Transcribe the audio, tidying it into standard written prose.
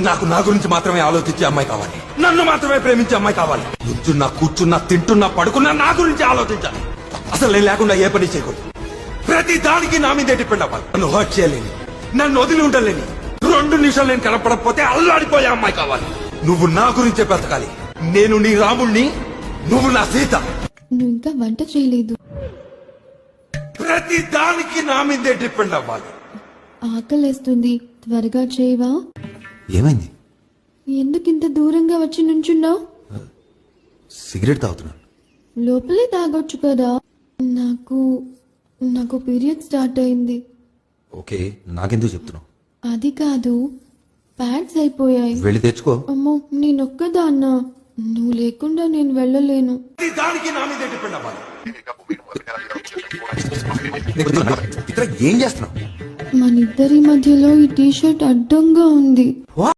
నాకు నా గురించి మాత్రమే ఆలోచించే అమ్మాయి కావాలి, నన్ను మాత్రమే ప్రేమించే అమ్మాయి కావాలి. నుంచున్నా, కూర్చున్నా, తింటున్నా, పడుకున్నా నా గురించి ఆలోచించాలి. అసలు నేను లేకుండా ఏ పని చేయకూడదు. ప్రతి దానికి నా మీదే డిపెండ్ అవ్వాలి. నన్ను హర్ట్ చేయలేని, నన్ను వదిలి ఉండలేని, 2 నిమిషాలు నేను కనపడకపోతే అల్లాడిపోయే అమ్మాయి కావాలి. నువ్వు నా గురించే బ్రతకాలి. నేను నీ రాముణ్ణి, నువ్వు నా సీత. నువ్వు ఇంకా వంట చేయలేదు. ప్రతి దానికి నా మీదే డిపెండ్ అవ్వాలి. ఆకలేస్తుంది, త్వరగా చేయవా? ఏమైంది? ఎందుకింత దూరంగా వచ్చి నుంచున్నావు? సిగరెట్ తాగుతున్నాను. లోపలే తాగొచ్చు కదా. నాకు పీరియడ్ స్టార్ట్ అయింది. ఓకే, నాకెందుకు చెప్తున్నావు? అది కాదు, ప్యాడ్స్ అయిపోయాయి. వెళ్ళి తెచ్చుకో. అమ్మో, నేనొక్కదాన్నా, నువ్వు లేకుండా నేను వెళ్ళలేను. ప్రతి దానికి నా మీదే డిపెండ్ అవ్వాలి. ఇక్కడ ఏం చేస్తున్నావు? మనిద్దరి మధ్యలో ఈ టీ షర్ట్ అడ్డంగా ఉంది.